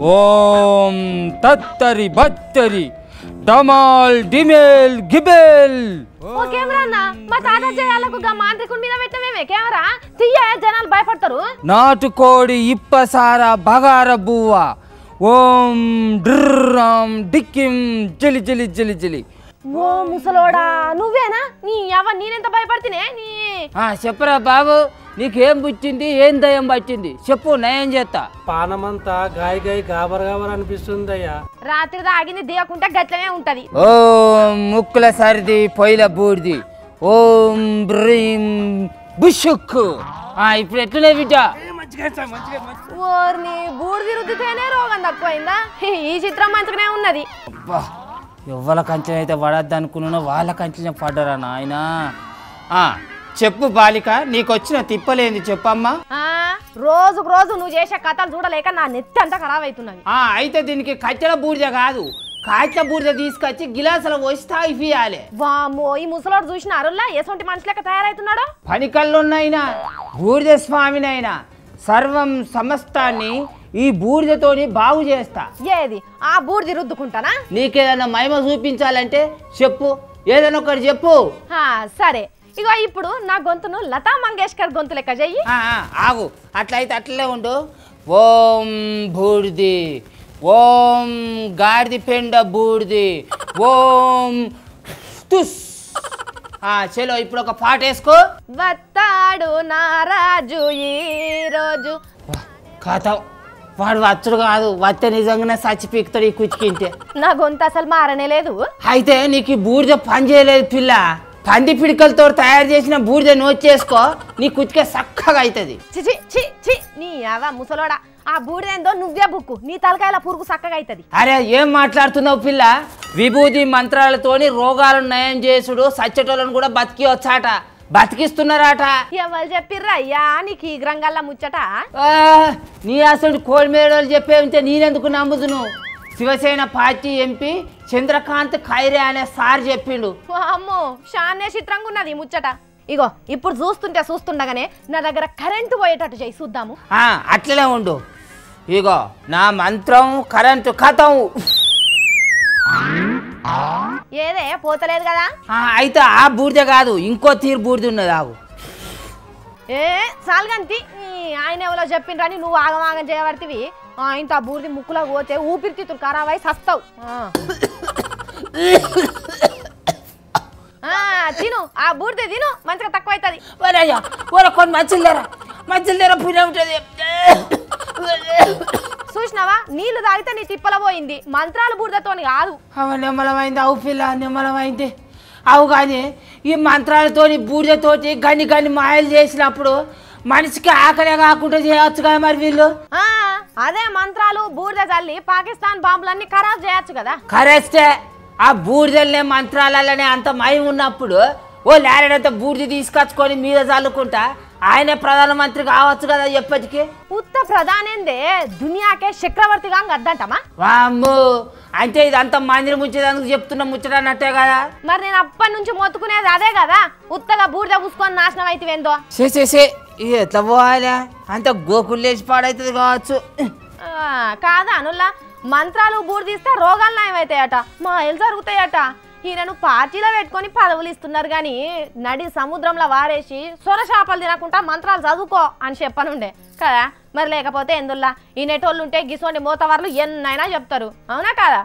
ఓం తత్తరి బత్తరి డమాల్ డిమేల్ గిబేల్. ఓ camera అన్న మా తాత జయాలకు గా మాంత్రికుడి మీద పెట్టమేమే కెమెరా తీయ జనాలు భయపడతారు. నాటుకోడి ఇప్పసార బగార బువ్వ. ఓం డ్రామ్ డిక్కిం జిలి జిలి జిలి జిలి. ఓ ముసలోడా నువ్వేనా? నీ అవ్వ నేనెంత భయపడుతునే నీ. చెప్పరా బాబు, నీకేం పుచ్చింది, ఏం దయ్యం పట్టింది చెప్పు, నయం చేస్తా. పానమంతా గాయ గాయ గాబర్ గాబర్ అనిపిస్తుంది అయ్యా. రాత్రి తాగింది దిగకుంటే గట్లనే ఉంటది. ఓం ముక్కుల సరిది పొయ్యిల బూడిది. ఓం బ్రీం బుషుక్. ఇప్పుడు ఎట్లనే బిడ్డ? ఓర్ని బూడిది రుద్దితేనే రోగం తక్కువైందా? ఈ చిత్రం మంచిగానే ఉన్నది. ఎవ్వల కంచెన అయితే పడద్దు అనుకున్నా వాళ్ళ కంచెన పడ్డరా నాయన. చెప్పు బాలిక, నీకొచ్చిన తిప్పలేంది చెప్పమ్మా. రోజుకు రోజు నువ్వు చేసే కథలు చూడలేక నా నెత్తి అంతా ఖరాబ్ అవుతున్నది. అయితే దీనికి కట్టెల బూడిద కాదు, కాట్ల బూడిద తీసుకొచ్చి గిలాసుల పోసి తాగిపియాలి. వామ్మో, ఈ ముసలోడు చూసిన అరుల్లా ఎసొంటి మనిషి లెక్క తయారవుతున్నాడు. పనికల్లున్నైనా బూడిద స్వామినైనా సర్వం సమస్తాన్ని ఈ బూడిదతోని బాగు చేస్తా. ఏది ఆ బూడిది రుద్దుకుంటానా? నీకేదన్నా మహిమ చూపించాలంటే చెప్పు, ఏదైనా ఒకటి చెప్పు. సరే, ఇగో ఇప్పుడు నా గొంతును లతా మంగేష్కర్ గొంతు లెక్క చెయ్యి. ఆగు, అట్లయితే అట్లనే ఉండు. ఓం బూడిది, ఓం గాడిది పెండ బూడిది, ఓం తుస్. చలో ఇప్పుడు ఒక పాట వేసుకో. వత్తాడు నారాజు ఈ రోజు. కథ వాడు వచ్చుడు కాదు, వస్తే నిజంగానే చచ్చి పీకుతాడు ఈ కుచికింటే. నా గొంతు అసలు మారనే లేదు. అయితే నీకు ఈ బూడిద పని చేయలేదు పిల్ల. పంది పిడికలతో తయారు చేసిన బూడిద నోట్ చేసుకో, నీ కుచికే చక్కగా అవుతుంది. చిచి చి చి నీ అవ ముసలోడా, ఆ బూడిదేందో నువ్వే బుక్కు, నీ తలకాయల పురుగు చక్కగా అవుతుంది. అరే ఏం మాట్లాడుతున్నావు పిల్ల? విభూతి మంత్రాలతోని రోగాలను నయం చేసుడు, సచ్చటోళ్ళను కూడా బతికి వచ్చాట, బతికిస్తున్నారాట. ఎవరు చెప్పిర్రా అయ్యా నీకు ఈ గ్రంగల్లా ముచ్చట? నీ అసలు కోడి మేడలు చెప్పే ఉంటే నేనెందుకు నమ్ముదును? శివసేన పార్టీ ఎంపీ చంద్రకాంత్ ఖైరే అనే సార్ చెప్పిండు. అమ్మో, షాన్నే చిత్రంగా ఉన్నది ముచ్చట. ఇగో ఇప్పుడు చూస్తుండగానే నా దగ్గర కరెంటు పోయేటట్టు చేయి చూద్దాము. అట్లనే ఉండు. ఇగో నా మంత్రం కరెంటు కథం. ఏదే పోతలేదు కదా? అయితే ఆ బూడిద కాదు, ఇంకో తీరు బూడిద ఉన్నది. ఆగు. సాల్గంతి ఆయన ఎవరో చెప్పిండ్రని నువ్వు ఆగమాగం చేయబడితివి. ఆయనతో ఆ బూడిది ముక్కులో పోతే ఊపిరితిత్తులు ఖరాబ్ అయి సస్తావు. తిను ఆ బూడిద తిను, మంచిగా తక్కువ అవుతుంది. కొన్ని మధ్యలేరా పుణ్యం ఉంటుంది. చూసినావా, నీళ్లు తాగితే నీ తిప్పల పోయింది, మంత్రాలు బూడిదతోని కాదు. నిమ్మలమైంది అవు పిల్ల, నిమ్మలమైంది అవు. కానీ ఈ మంత్రాలతోని బూడిదతోటి గన్ని మాయలు చేసినప్పుడు మనిషికి ఆకలే కాకుండా చేయొచ్చు కదా మరి వీళ్ళు. అదే మంత్రాలు బూడిద చల్లి పాకిస్తాన్ బాంబులన్నీ ఖరాబ్ చేయొచ్చు కదా. కరెక్టే. ఆ బూడిదలనే మంత్రాలనే అంత మయం ఉన్నప్పుడు ఓ లారెడంత బూడిద తీసుకొచ్చుకొని మీద చల్లుకుంటా ఆయనే ప్రధానమంత్రి కావచ్చు కదా ఎప్పటికీ. ఉత్త ప్రధానేందే దునియాకే చక్రవర్తిగా అద్దంటమా? వామ్మో, అంటే ఇదంతా మందిని ముచ్చేదానికి చెప్తున్న ముచ్చట అన్నట్టే కదా. మరి నేను అప్పటి నుంచి మొత్తుకునేది అదే కదా, ఉత్తగా బూడిద పూసుకొని నాశనం అయితేందో. చేసేసే ఎట్లా పోవాలా, అంత గోకులేసి పాడైతుంది కావచ్చు. కాదా అనుల్లా, మంత్రాలు బూడిదిస్తే రోగాలు నయమవుతాయట, మాయలు జరుగుతాయట. ఈయనను పార్టీలో పెట్టుకొని పదవులు ఇస్తున్నారు కానీ నడి సముద్రంలో వారేసి సొర చేపలు తినకుండా మంత్రాలు చదువుకో అని చెప్పనుండే కదా. మరి లేకపోతే ఎందుల్లా ఈ నెటోళ్ళు ఉంటే గిసోండి మోతవర్లు ఎన్నైనా చెప్తారు, అవునా కాదా?